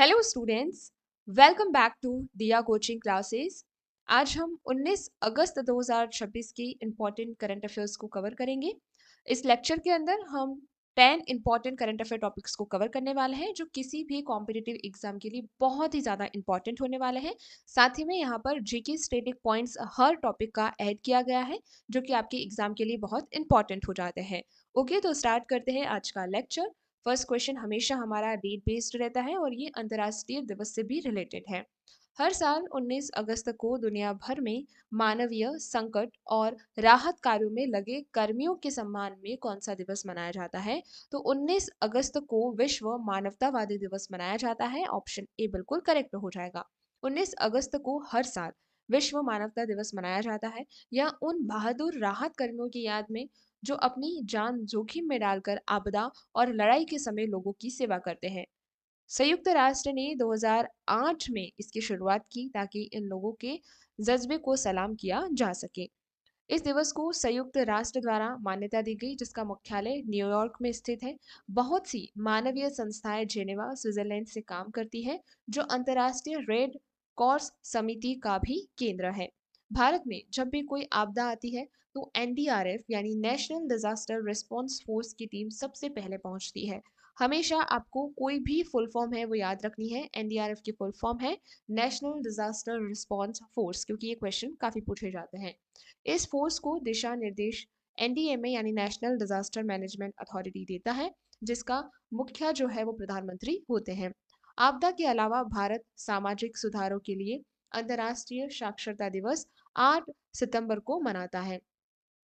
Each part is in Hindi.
Hello students, welcome back to Diya coaching classes. आज हम 19 अगस्त 2026 की इम्पॉर्टेंट करंट अफेयर्स को कवर करेंगे। इस लेक्चर के अंदर हम 10 इम्पॉर्टेंट करंट अफेयर टॉपिक्स को कवर करने वाले हैं जो किसी भी कॉम्पिटिटिव एग्जाम के लिए बहुत ही ज़्यादा इंपॉर्टेंट होने वाले हैं। साथ ही में यहाँ पर जीके स्टैटिक पॉइंट्स हर टॉपिक का ऐड किया गया है जो कि आपके एग्जाम के लिए बहुत इंपॉर्टेंट हो जाते हैं। ओके, तो स्टार्ट करते हैं आज का लेक्चर। फर्स्ट क्वेश्चन हमेशा हमारा डेट बेस्ड रहता है और ये अंतर्राष्ट्रीय दिवस से भी रिलेटेड है। हर साल 19 अगस्त को दुनिया भर में मानवीय संकट और राहत कार्यों में लगे कर्मियों के सम्मान में कौन सा दिवस मनाया जाता है? तो 19 अगस्त को विश्व मानवतावादी दिवस मनाया जाता है। ऑप्शन ए बिल्कुल करेक्ट हो जाएगा। 19 अगस्त को हर साल विश्व मानवता दिवस मनाया जाता है। यह उन बहादुर राहत कर्मियों की याद में जो अपनी जान जोखिम में डालकर आपदा और लड़ाई के समय लोगों की सेवा करते हैं। संयुक्त राष्ट्र ने 2008 में इसकी शुरुआत की ताकि इन लोगों के जज्बे को सलाम किया जा सके। इस दिवस को संयुक्त राष्ट्र द्वारा मान्यता दी गई जिसका मुख्यालय न्यूयॉर्क में स्थित है। बहुत सी मानवीय संस्थाएं जेनेवा स्विट्जरलैंड से काम करती है जो अंतर्राष्ट्रीय रेड क्रॉस समिति का भी केंद्र है। भारत में जब भी कोई आपदा आती है तो एनडीआरएफ यानी नेशनल डिजास्टर रिस्पांस फोर्स की टीम सबसे पहले पहुंचती है। हमेशा आपको कोई भी फुल फॉर्म है वो याद रखनी है। एनडीआरएफ की फुल फॉर्म है नेशनल डिजास्टर रिस्पांस फोर्स, क्योंकि ये क्वेश्चन काफी पूछे जाते हैं। इस फोर्स को दिशा निर्देश एनडीएमए यानी नेशनल डिजास्टर मैनेजमेंट अथॉरिटी देता है जिसका मुखिया जो है वो प्रधानमंत्री होते हैं। आपदा के अलावा भारत सामाजिक सुधारों के लिए अंतर्राष्ट्रीय साक्षरता दिवस 8 सितंबर को मनाता है।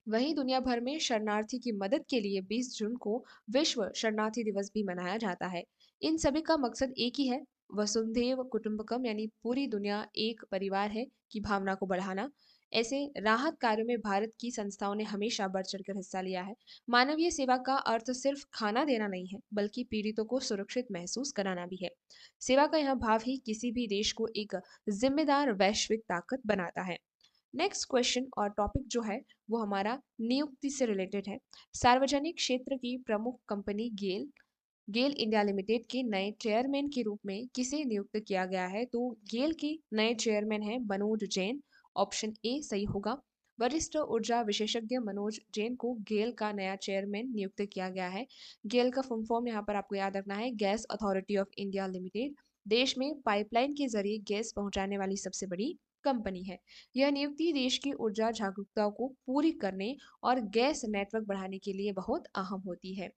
वहीं दुनिया भर में शरणार्थी की मदद के लिए 20 जून को विश्व शरणार्थी दिवस भी मनाया जाता है। इन सभी का मकसद एक ही है, वसुधैव कुटुंबकम यानी पूरी दुनिया एक परिवार है की भावना को बढ़ाना। ऐसे राहत कार्यों में भारत की संस्थाओं ने हमेशा बढ़ चढ़कर हिस्सा लिया है। मानवीय सेवा का अर्थ सिर्फ खाना देना नहीं है बल्कि पीड़ितों को सुरक्षित महसूस कराना भी है। सेवा का यह भाव ही किसी भी देश को एक जिम्मेदार वैश्विक ताकत बनाता है। नेक्स्ट क्वेश्चन और टॉपिक जो है वो हमारा नियुक्ति से रिलेटेड है। सार्वजनिक क्षेत्र की प्रमुख कंपनी गेल गेल इंडिया लिमिटेड के नए चेयरमैन के रूप में किसे नियुक्त किया गया है? तो गेल के नए चेयरमैन हैं मनोज जैन। ऑप्शन ए सही होगा। वरिष्ठ ऊर्जा विशेषज्ञ मनोज जैन को गेल का नया चेयरमैन नियुक्त किया गया है। गेल का फुल फॉर्म यहाँ पर आपको याद रखना है gas authority of India limited. देश में पाइपलाइन के जरिए गैस पहुंचाने वाली सबसे बड़ी कंपनी है। यह नियुक्ति देश की ऊर्जा जागरूकता को पूरी करने और गैस नेटवर्क बढ़ाने के लिए बहुत अहम होती है।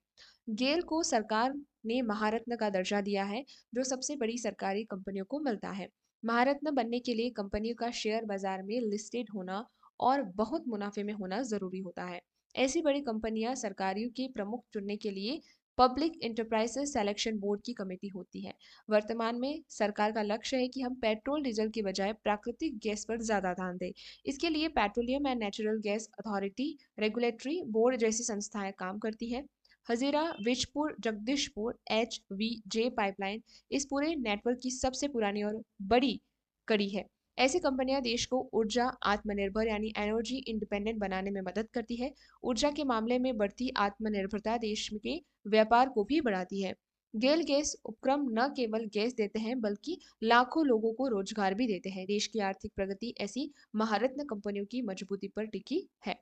गेल को सरकार ने महारत्न का दर्जा दिया है जो सबसे बड़ी सरकारी कंपनियों को मिलता है। महारत्न बनने के लिए कंपनी का शेयर बाजार में लिस्टेड होना और बहुत मुनाफे में होना जरूरी होता है। ऐसी बड़ी कंपनियां सरकारियों के प्रमुख चुनने के लिए पब्लिक इंटरप्राइजेस सिलेक्शन बोर्ड की कमेटी होती है। वर्तमान में सरकार का लक्ष्य है कि हम पेट्रोल डीजल की बजाय प्राकृतिक गैस पर ज्यादा ध्यान दें। इसके लिए petroleum and natural gas authority, regulatory board जैसी संस्थाएं काम करती है। हजीरा विजपुर जगदीशपुर HVJ पाइपलाइन इस पूरे नेटवर्क की सबसे पुरानी और बड़ी कड़ी है। ऐसी कंपनियां देश को ऊर्जा आत्मनिर्भर यानी एनर्जी इंडिपेंडेंट बनाने में मदद करती है। ऊर्जा के मामले में बढ़ती आत्मनिर्भरता देश के व्यापार को भी बढ़ाती है। गेल गैस उपक्रम न केवल गैस देते हैं बल्कि लाखों लोगों को रोजगार भी देते हैं। देश की आर्थिक प्रगति ऐसी महारत्न कंपनियों की मजबूती पर टिकी है।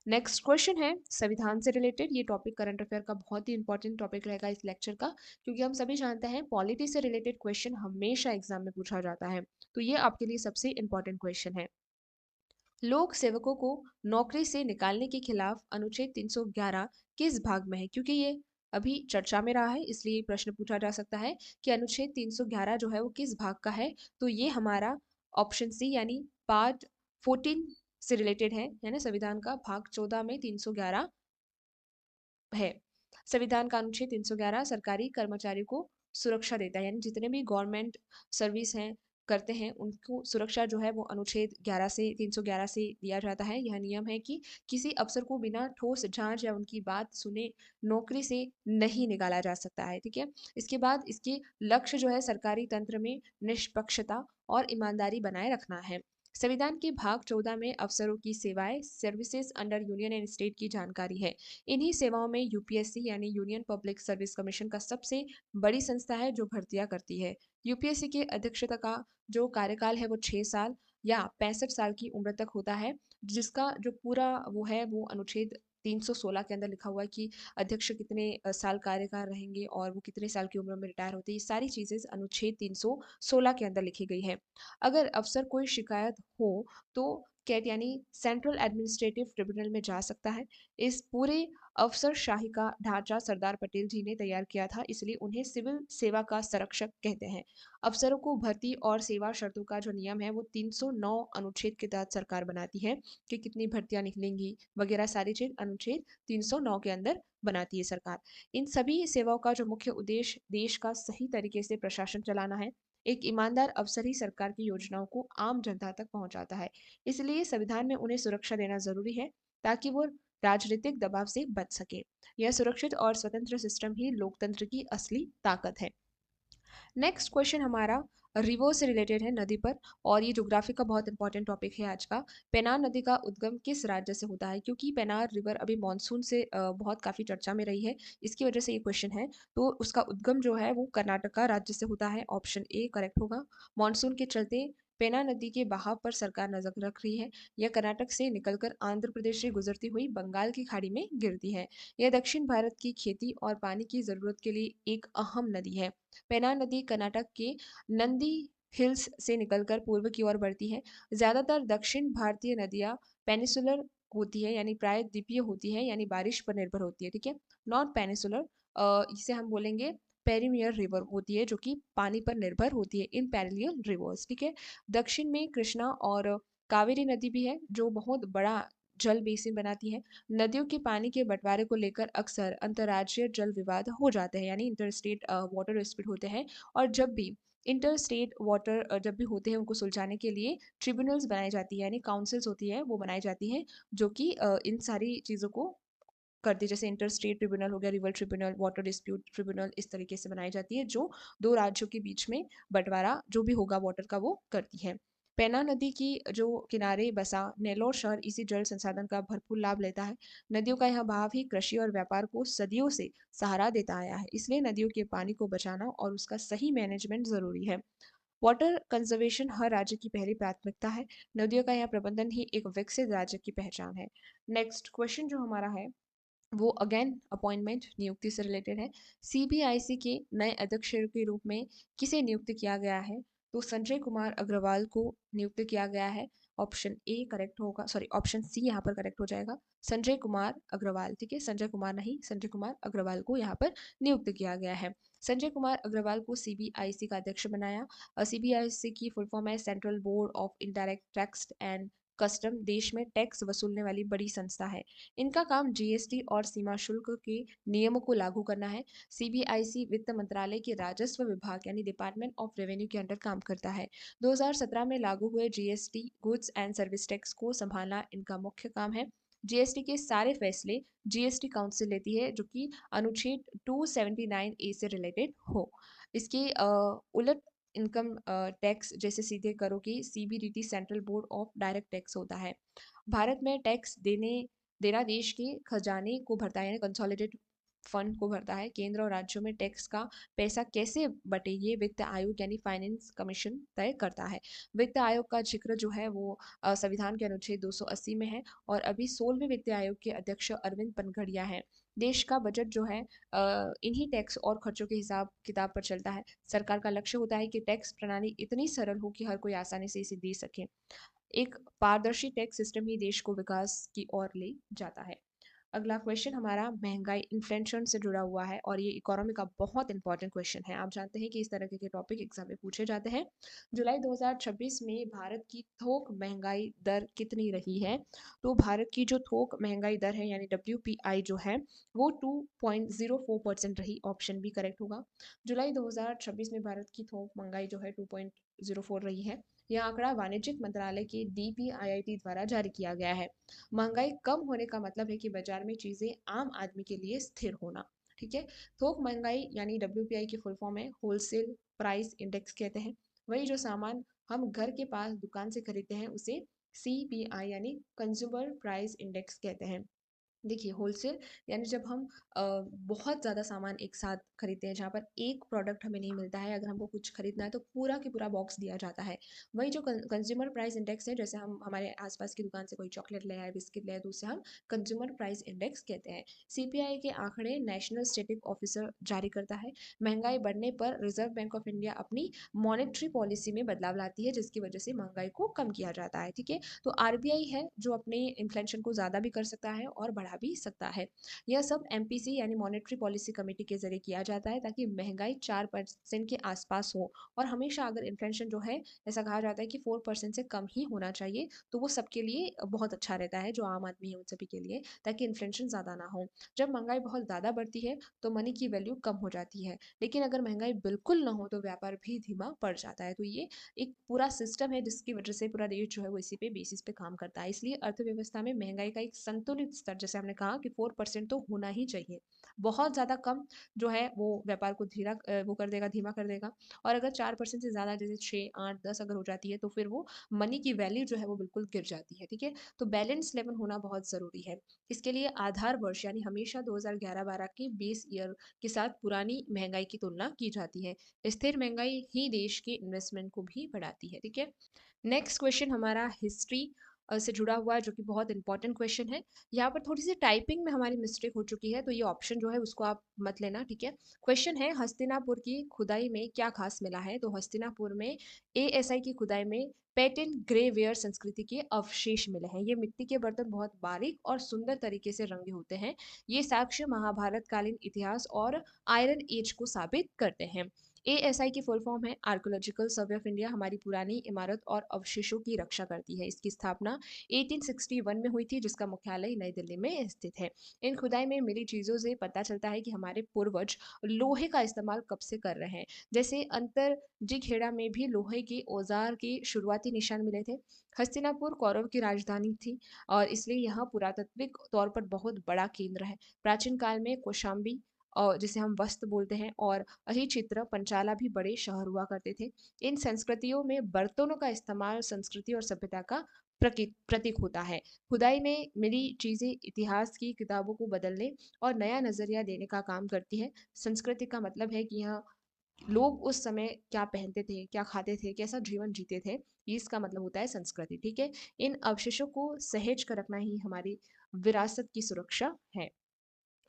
नेक्स्ट क्वेश्चन है संविधान से रिलेटेड। ये टॉपिक करंट अफेयर का बहुत ही इंपॉर्टेंट टॉपिक रहेगा इस लेक्चर का, क्योंकि हम सभी जानते हैं पॉलिटी से रिलेटेड क्वेश्चन हमेशा एग्जाम में पूछा जाता है। तो ये आपके लिए सबसे इंपॉर्टेंट क्वेश्चन है। लोक सेवकों को नौकरी से निकालने के खिलाफ अनुच्छेद 311 किस भाग में है? क्योंकि ये अभी चर्चा में रहा है इसलिए प्रश्न पूछा जा सकता है कि अनुच्छेद 311 जो है वो किस भाग का है। तो ये हमारा ऑप्शन सी यानी पार्ट 14 से रिलेटेड है ना। संविधान का भाग 14 में 311 है। संविधान का अनुच्छेद 311 सरकारी कर्मचारियों को सुरक्षा देता है, यानी जितने भी गवर्नमेंट सर्विस हैं करते हैं उनको सुरक्षा जो है वो अनुच्छेद 11 से 311 से दिया जाता है। यह नियम है कि किसी अफसर को बिना ठोस जांच या उनकी बात सुने नौकरी से नहीं निकाला जा सकता है। ठीक है, इसके बाद इसके लक्ष्य जो है सरकारी तंत्र में निष्पक्षता और ईमानदारी बनाए रखना है। संविधान के भाग 14 में अफसरों की सेवाएं services under union and state की जानकारी है। इन्हीं सेवाओं में यूपीएससी यानी यूनियन पब्लिक सर्विस कमीशन का सबसे बड़ी संस्था है जो भर्तियां करती है। यूपीएससी के अध्यक्षता का जो कार्यकाल है वो 6 साल या 65 साल की उम्र तक होता है, जिसका जो पूरा वो है वो अनुच्छेद 316 के अंदर लिखा हुआ है कि अध्यक्ष कितने साल कार्यकाल रहेंगे और वो कितने साल की उम्र में रिटायर होते हैं। ये सारी चीजें अनुच्छेद 316 के अंदर लिखी गई है। अगर अफसर कोई शिकायत हो तो कैट यानी सेंट्रल एडमिनिस्ट्रेटिव ट्रिब्यूनल में जा सकता है। इस पूरे अफसरशाही का ढांचा सरदार पटेल जी ने तैयार किया था, इसलिए उन्हें सिविल सेवा का संरक्षक कहते हैं। अफसरों को भर्ती और सेवा शर्तों का जो नियम है वो 309 अनुच्छेद के तहत सरकार बनाती है कि कितनी भर्तियां निकलेंगी वगैरह सारी चीज अनुच्छेद 309 के अंदर बनाती है सरकार। इन सभी सेवाओं का जो मुख्य उद्देश्य देश का सही तरीके से प्रशासन चलाना है। एक ईमानदार अफसर ही सरकार की योजनाओं को आम जनता तक पहुंचाता है। इसलिए संविधान में उन्हें सुरक्षा देना जरूरी है ताकि वो राजनीतिक दबाव से बच सके। यह सुरक्षित और स्वतंत्र सिस्टम ही लोकतंत्र की असली ताकत है। नेक्स्ट क्वेश्चन हमारा रिवर से रिलेटेड है, नदी पर। और ये ज्योग्राफी का बहुत इंपॉर्टेंट टॉपिक है आज का। पेनार नदी का उद्गम किस राज्य से होता है? क्योंकि पेनार रिवर अभी मॉनसून से बहुत काफी चर्चा में रही है, इसकी वजह से ये क्वेश्चन है। तो उसका उद्गम जो है वो कर्नाटका राज्य से होता है। ऑप्शन ए करेक्ट होगा। मॉनसून के चलते पेना नदी के बहाव पर सरकार नजर रख रही है। यह कर्नाटक से निकलकर आंध्र प्रदेश से गुजरती हुई बंगाल की खाड़ी में गिरती है। यह दक्षिण भारत की खेती और पानी की जरूरत के लिए एक अहम नदी है। पेनार नदी कर्नाटक के नंदी हिल्स से निकलकर पूर्व की ओर बढ़ती है। ज्यादातर दक्षिण भारतीय नदियां पेनिसुलर होती है यानी प्रायद्वीपीय होती है, यानी बारिश पर निर्भर होती है। ठीक है, नॉट पेनिसुलर, इसे हम बोलेंगे पेरीमियर रिवर होती है जो कि पानी पर निर्भर होती है, इन पैरेलियल रिवर्स। ठीक है, दक्षिण में कृष्णा और कावेरी नदी भी है जो बहुत बड़ा जल बेसिन बनाती है। नदियों के पानी के बंटवारे को लेकर अक्सर अंतर्राज्यीय जल विवाद हो जाते हैं, यानी इंटरस्टेट वाटर डिस्प्यूट होते हैं। और जब भी इंटरस्टेट वाटर जब भी होते हैं उनको सुलझाने के लिए ट्रिब्यूनल्स बनाई जाती है, यानी काउंसिल्स होती है वो बनाई जाती हैं जो कि इन सारी चीज़ों को करती है। जैसे इंटर स्टेट ट्रिब्यूनल हो गया, river tribunal, water dispute tribunal, इस तरीके से बनाई जाती है जो दो राज्यों के बीच में बंटवारा जो भी होगा वाटर का वो करती है। पेना नदी की जो किनारे बसा नेल्लोर शहर इसी जल संसाधन का भरपूर लाभ लेता है। नदियों का यह भाव ही कृषि और व्यापार को सदियों से सहारा देता आया है, इसलिए नदियों के पानी को बचाना और उसका सही मैनेजमेंट जरूरी है। वाटर कंजर्वेशन हर राज्य की पहली प्राथमिकता है। नदियों का यह प्रबंधन ही एक विकसित राज्य की पहचान है। नेक्स्ट क्वेश्चन जो हमारा है वो अगेन अपॉइंटमेंट नियुक्ति से रिलेटेड है। सीबीआईसी के नए अध्यक्ष के रूप में किसे नियुक्त किया गया है? तो संजय कुमार अग्रवाल को नियुक्त किया गया है। ऑप्शन ए करेक्ट होगा, सॉरी ऑप्शन सी यहाँ पर करेक्ट हो जाएगा। संजय कुमार अग्रवाल, ठीक है, संजय कुमार नहीं, संजय कुमार अग्रवाल को यहाँ पर नियुक्त किया गया है। संजय कुमार अग्रवाल को सीबीआईसी का अध्यक्ष बनाया। सीबीआईसी की फुल फॉर्म है central board of indirect tax and custom, देश में टैक्स वसूलने वाली बड़ी संस्था है। इनका काम जीएसटी और सीमा शुल्क के नियमों को लागू करना है। सीबीआईसी वित्त मंत्रालय के राजस्व विभाग यानी डिपार्टमेंट ऑफ रेवेन्यू के अंडर काम करता है। 2017 में लागू हुए GST goods and service tax को संभालना इनका मुख्य काम है। जीएसटी के सारे फैसले जीएसटी काउंसिल लेती है जो कि अनुच्छेद 279 ए से रिलेटेड हो। इसके उलट इनकम टैक्स जैसे सीधे करों की CBDT central board of direct tax होता है। भारत में टैक्स देना देश के खजाने को भरता है, यानी कंसोलिडेट फंड को भरता है। केंद्र और राज्यों में टैक्स का पैसा कैसे बटे ये वित्त आयोग यानी फाइनेंस कमीशन तय करता है। वित्त आयोग का जिक्र जो है वो संविधान के अनुच्छेद 280 में है। और अभी 16वें वित्त आयोग के अध्यक्ष अरविंद पनघड़िया हैं। देश का बजट जो है इन्हीं टैक्स और खर्चों के हिसाब किताब पर चलता है। सरकार का लक्ष्य होता है कि टैक्स प्रणाली इतनी सरल हो कि हर कोई आसानी से इसे दे सके। एक पारदर्शी टैक्स सिस्टम ही देश को विकास की ओर ले जाता है। अगला क्वेश्चन हमारा महंगाई इन्फ्लेशन से जुड़ा हुआ है और ये इकोनॉमी का बहुत इंपॉर्टेंट क्वेश्चन है। आप जानते हैं कि इस तरह के टॉपिक एग्जाम में पूछे जाते हैं। जुलाई 2026 में भारत की थोक महंगाई दर कितनी रही है? तो भारत की जो थोक महंगाई दर है यानी डब्ल्यूपीआई जो है वो 2.04% रही। ऑप्शन बी करेक्ट होगा। जुलाई 2026 में भारत की थोक महंगाई जो है 2.04 रही है। यह आंकड़ा वाणिज्यिक मंत्रालय के डीपीआईआईटी द्वारा जारी किया गया है। महंगाई कम होने का मतलब है कि बाजार में चीजें आम आदमी के लिए स्थिर होना। ठीक है, थोक महंगाई यानी डब्ल्यूपीआई की फुल फॉर्म है होलसेल प्राइस इंडेक्स कहते हैं। वही जो सामान हम घर के पास दुकान से खरीदते हैं उसे CPI यानी कंज्यूमर प्राइस इंडेक्स कहते हैं। देखिए होलसेल यानी जब हम बहुत ज़्यादा सामान एक साथ खरीदते हैं, जहाँ पर एक प्रोडक्ट हमें नहीं मिलता है, अगर हमको कुछ खरीदना है तो पूरा की पूरा बॉक्स दिया जाता है। वही जो कंज्यूमर प्राइस इंडेक्स है, जैसे हम हमारे आसपास की दुकान से कोई चॉकलेट ले आए, बिस्किट ले आए, तो उसे हम कंज्यूमर प्राइस इंडेक्स कहते हैं। CPI के आंकड़े नेशनल स्टेटिक ऑफिसर जारी करता है। महंगाई बढ़ने पर रिजर्व बैंक ऑफ इंडिया अपनी मॉनेटरी पॉलिसी में बदलाव लाती है, जिसकी वजह से महंगाई को कम किया जाता है। ठीक है, तो RBI है जो अपने इन्फ्लेशन को ज़्यादा भी कर सकता है और बढ़ा भी सकता है। यह सब MPC यानी मॉनेटरी पॉलिसी कमेटी के जरिए किया जाता है, ताकि महंगाई 4% के आसपास हो। और हमेशा अगर इन्फ्लेशन जो है, ऐसा कहा जाता है कि 4% से कम ही होना चाहिए, तो वो सबके लिए बहुत अच्छा रहता है, जो आम आदमी है उन सभी के लिए, ताकि इन्फ्लेशन ज़्यादा ना हो। जब महंगाई बहुत ज़्यादा बढ़ती है तो मनी की वैल्यू कम हो जाती है, लेकिन अगर महंगाई बिल्कुल ना हो तो व्यापार भी धीमा पड़ जाता है। तो ये एक पूरा सिस्टम है जिसकी वजह से पूरा देश जो है वो इसी पे बेसिस पे काम करता है। इसलिए अर्थव्यवस्था में महंगाई का एक संतुलित स्तर, जैसे हमने कहा कि 4% तो होना ही चाहिए। बहुत ज़्यादा कम जो है वो व्यापार को वो कर देगा, धीमा कर देगा। और अगर 4% से ज़्यादा, जैसे 6, 8, 10 अगर हो जाती है, तो फिर वो मनी की वैल्यू जो है वो बिल्कुल गिर जाती है। ठीक है, तो बैलेंस लेवल होना बहुत ज़रूरी है। इसके लिए आधार वर्ष यानी हमेशा 2011-12 के बेस ईयर के साथ पुरानी महंगाई की तुलना की जाती है। स्थिर महंगाई ही देश के इन्वेस्टमेंट को भी बढ़ाती है। ठीक है, नेक्स्ट क्वेश्चन हमारा हिस्ट्री से जुड़ा हुआ है, जो कि बहुत इंपॉर्टेंट क्वेश्चन है। यहाँ पर थोड़ी सी टाइपिंग में हमारी मिस्टेक हो चुकी है, तो ये ऑप्शन जो है उसको आप मत लेना। ठीक है, क्वेश्चन है हस्तिनापुर की खुदाई में क्या खास मिला है। तो हस्तिनापुर में ASI की खुदाई में पेटेंट ग्रेवेयर संस्कृति के अवशेष मिले हैं। ये मिट्टी के बर्तन बहुत बारीक और सुंदर तरीके से रंगे होते हैं। ये साक्ष्य महाभारत कालीन इतिहास और आयरन एज को साबित करते हैं। ASI की फुल फॉर्म है आर्कोलॉजिकल सर्वे ऑफ इंडिया, हमारी पुरानी इमारत और अवशेषों की रक्षा करती है। इसकी स्थापना 1861 में हुई थी, जिसका मुख्यालय नई दिल्ली में स्थित है। इन खुदाई में मिली चीज़ों से पता चलता है कि हमारे पूर्वज लोहे का इस्तेमाल कब से कर रहे हैं। जैसे अंतर जिखेड़ा में भी लोहे के औजार के शुरुआती निशान मिले थे। हस्तिनापुर कौरव की राजधानी थी और इसलिए यहाँ पुरातात्विक तौर पर बहुत बड़ा केंद्र है। प्राचीन काल में कौशाम्बी और जिसे हम वस्त्र बोलते हैं, और अहिचित्र पंचाला भी बड़े शहर हुआ करते थे। इन संस्कृतियों में बर्तनों का इस्तेमाल संस्कृति और सभ्यता का प्रतीक होता है। खुदाई में मिली चीजें इतिहास की किताबों को बदलने और नया नजरिया देने का काम करती है। संस्कृति का मतलब है कि यहाँ लोग उस समय क्या पहनते थे, क्या खाते थे, कैसा जीवन जीते थे, ये इसका मतलब होता है संस्कृति। ठीक है, इन अवशेषों को सहेज कर रखना ही हमारी विरासत की सुरक्षा है।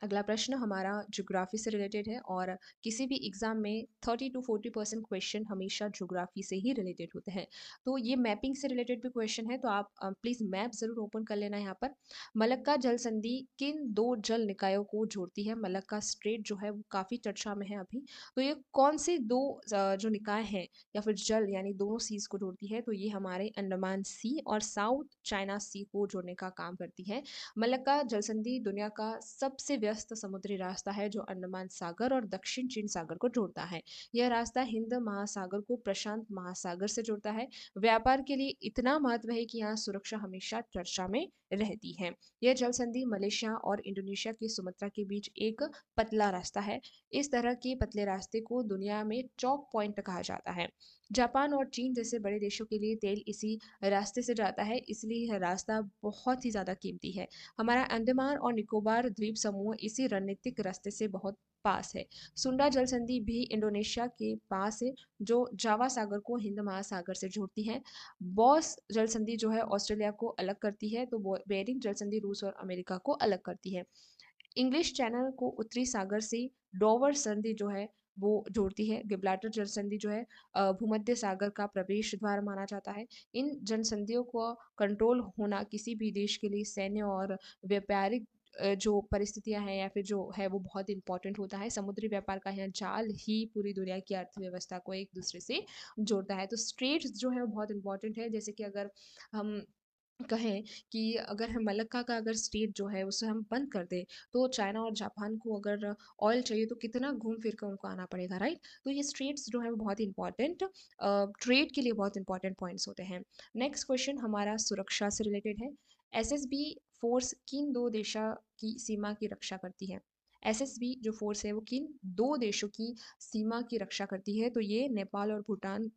अगला प्रश्न हमारा ज्योग्राफी से रिलेटेड है, और किसी भी एग्जाम में 30 to 40% क्वेश्चन हमेशा ज्योग्राफी से ही रिलेटेड होते हैं। तो ये मैपिंग से रिलेटेड भी क्वेश्चन है, तो आप प्लीज मैप जरूर ओपन कर लेना। यहाँ पर मलक्का जल संधि किन दो जल निकायों को जोड़ती है। मलक्का स्ट्रेट जो है वो काफी चर्चा में है अभी। तो ये कौन से दो जो निकाय हैं या फिर जल यानी दोनों सीज को जोड़ती है, तो ये हमारे अंडमान सी और साउथ चाइना सी को जोड़ने का काम करती है। मलक्का जलसंधि दुनिया का सबसे व्यस्त समुद्री रास्ता है, जो अंडमान सागर और दक्षिण चीन सागर को जोड़ता है। यह रास्ता हिंद महासागर को प्रशांत महासागर से जोड़ता है। व्यापार के लिए इतना महत्व है कि यहाँ सुरक्षा हमेशा चर्चा में रहती है। यह जल संधि मलेशिया और इंडोनेशिया की सुमात्रा के बीच एक पतला रास्ता है। इस तरह के पतले रास्ते को दुनिया में चौक पॉइंट कहा जाता है। जापान और चीन जैसे बड़े देशों के लिए तेल इसी रास्ते से जाता है, इसलिए यह रास्ता बहुत ही ज्यादा कीमती है। हमारा अंडमान और निकोबार द्वीप समूह इसी रणनीतिक रास्ते से बहुत पास है। सुंडा जल संधि भी इंडोनेशिया के पास है, जो जावा सागर को हिंद महासागर से जोड़ती है। बॉस जल संधि जो है ऑस्ट्रेलिया को अलग करती है, तो बेरिंग जल संधि रूस और अमेरिका को अलग करती है। इंग्लिश चैनल को उत्तरी सागर से डोवर संधि जो है वो जोड़ती है। गिब्राल्टर जल संधि जो है भूमध्य सागर का प्रवेश द्वार माना जाता है। इन जनसंधियों को कंट्रोल होना किसी भी देश के लिए सैन्य और व्यापारिक जो परिस्थितियां हैं या फिर जो है वो बहुत इंपॉर्टेंट होता है। समुद्री व्यापार का यहाँ जाल ही पूरी दुनिया की अर्थव्यवस्था को एक दूसरे से जोड़ता है। तो स्ट्रेट्स जो है वो बहुत इंपॉर्टेंट है। जैसे कि अगर हम कहें कि अगर हम मलक्का का अगर स्टेट जो है उसे हम बंद कर दें, तो चाइना और जापान को अगर ऑयल चाहिए तो कितना घूम फिर कर उनको आना पड़ेगा, राइट। तो ये स्टेट्स जो है वो बहुत इंपॉर्टेंट ट्रेड के लिए बहुत इंपॉर्टेंट पॉइंट्स होते हैं। नेक्स्ट क्वेश्चन हमारा सुरक्षा से रिलेटेड है। SSB फोर्स किन दो देशों की सीमा की रक्षा करती है। SSB जो फोर्स है वो किन दो देशों की सीमा की रक्षा करती है, तो ये नेपाल और भूटान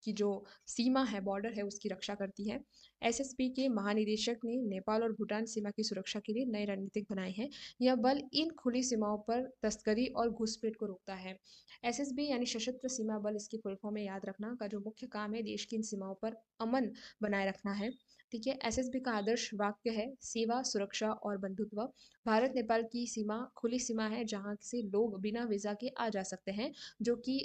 की जो सीमा है, बॉर्डर है, उसकी रक्षा करती है। एसएसबी के महानिदेशक ने नेपाल और भूटान सीमा की सुरक्षा के लिए नए रणनीतिक बनाए हैं। यह बल इन खुली सीमाओं पर तस्करी और घुसपैठ को रोकता है। एसएसबी यानी सशस्त्र सीमा बल, इसकी फुल फॉर्म में याद रखना, का जो मुख्य काम है देश की इन सीमाओं पर अमन बनाए रखना है। ठीक है, एसएसबी का आदर्श वाक्य है सेवा, सुरक्षा और बंधुत्व। भारत नेपाल की सीमा खुली सीमा है जहां से लोग बिना वीजा के आ जा सकते हैं, जो कि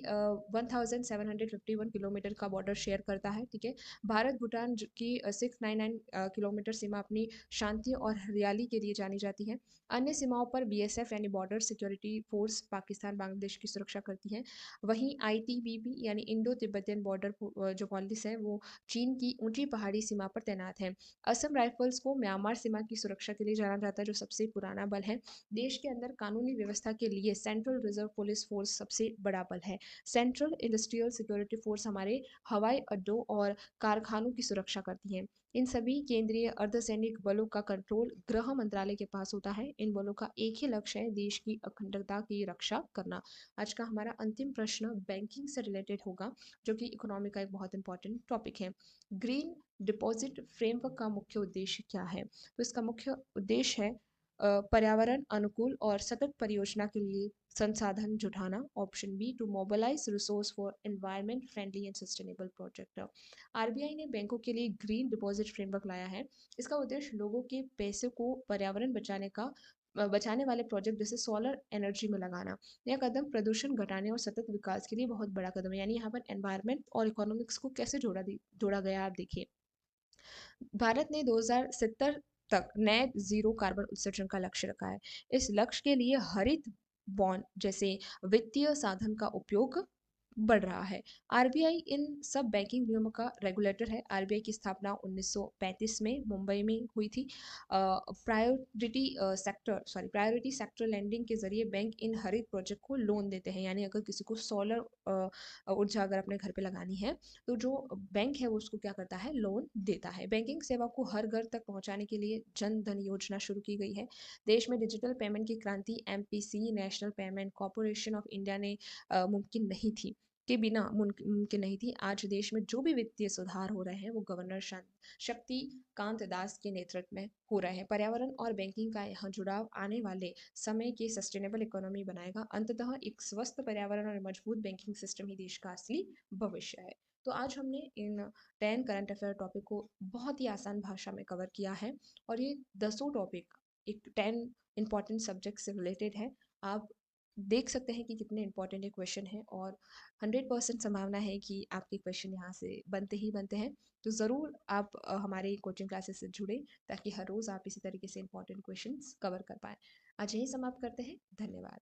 1751 किलोमीटर का बॉर्डर शेयर करता है। ठीक है, भारत भूटान की 699 किलोमीटर सीमा अपनी शांति और हरियाली के लिए जानी जाती है। अन्य सीमाओं पर बीएसएफ यानी border security force Pakistan Bangladesh की सुरक्षा करती है। वहीं आईटीबीपी यानी इंडो तिब्बतियन बॉर्डर जो पुलिस है वो चीन की ऊंची पहाड़ी सीमा पर तैनात है। असम राइफल्स को म्यांमार सीमा की सुरक्षा के लिए जाना जाता है, जो सबसे पुराना बल है। देश के अंदर कानूनी व्यवस्था के लिए सेंट्रल रिजर्व पुलिस फोर्स सबसे बड़ा बल है। सेंट्रल इंडस्ट्रियल सिक्योरिटी फोर्स हमारे हवाई अड्डों और कारखानों की सुरक्षा करती है। इन सभी केंद्रीय अर्धसैनिक बलों का कंट्रोल गृह मंत्रालय के पास होता है। इन बलों का एक ही लक्ष्य है देश की अखंडता की रक्षा करना। आज का हमारा अंतिम प्रश्न बैंकिंग से रिलेटेड होगा, जो कि इकोनॉमी का एक बहुत इंपॉर्टेंट टॉपिक है। ग्रीन डिपॉजिट फ्रेमवर्क का मुख्य उद्देश्य क्या है? तो इसका मुख्य उद्देश्य है पर्यावरण अनुकूल और सतत परियोजना के लिए संसाधन जुटाना। Option B, to mobilise resource for environment friendly and sustainable project. RBI ने बैंकों के लिए ग्रीन डिपॉजिट फ्रेमवर्क लाया है। इसका उद्देश्य लोगों के पैसे को पर्यावरण बचाने वाले प्रोजेक्ट जैसे सोलर एनर्जी में लगाना। यह कदम प्रदूषण घटाने और सतत विकास के लिए बहुत बड़ा कदम है। यानी यहाँ पर एनवायरमेंट और इकोनॉमिक्स को कैसे जोड़ा गया, आप देखिए। भारत ने 2070 तक नेट जीरो कार्बन उत्सर्जन का लक्ष्य रखा है। इस लक्ष्य के लिए हरित बॉन्ड जैसे वित्तीय साधन का उपयोग बढ़ रहा है। आरबीआई इन सब बैंकिंग नियमों का रेगुलेटर है। आरबीआई की स्थापना 1935 में मुंबई में हुई थी। प्रायोरिटी सेक्टर लेंडिंग के जरिए बैंक इन हरित प्रोजेक्ट को लोन देते हैं। यानी अगर किसी को सोलर ऊर्जा अगर अपने घर पे लगानी है, तो जो बैंक है वो उसको क्या करता है, लोन देता है। बैंकिंग सेवा को हर घर तक पहुंचाने के लिए जन धन योजना शुरू की गई है। देश में डिजिटल पेमेंट की क्रांति MPC national payment corporation of India ने मुमकिन नहीं थी के बिना मुमकिन नहीं थी। आज देश में जो भी वित्तीय सुधार हो रहे हैं वो गवर्नर शक्ति कांत दास के नेतृत्व में हो रहे हैं। पर्यावरण और बैंकिंग का यह जुड़ाव आने वाले समय की सस्टेनेबल इकोनॉमी बनाएगा। अंततः एक स्वस्थ पर्यावरण और मजबूत बैंकिंग सिस्टम ही देश का असली भविष्य है। तो आज हमने इन 10 करंट अफेयर टॉपिक को बहुत ही आसान भाषा में कवर किया है, और ये 10 टॉपिक एक 10 इंपॉर्टेंट सब्जेक्ट से रिलेटेड है। आप देख सकते हैं कि कितने इंपॉर्टेंट ये क्वेश्चन है, और 100% संभावना है कि आपके क्वेश्चन यहाँ से बनते ही बनते हैं। तो ज़रूर आप हमारे कोचिंग क्लासेस से जुड़े, ताकि हर रोज़ आप इसी तरीके से इंपॉर्टेंट क्वेश्चंस कवर कर पाएँ। आज यही समाप्त करते हैं। धन्यवाद।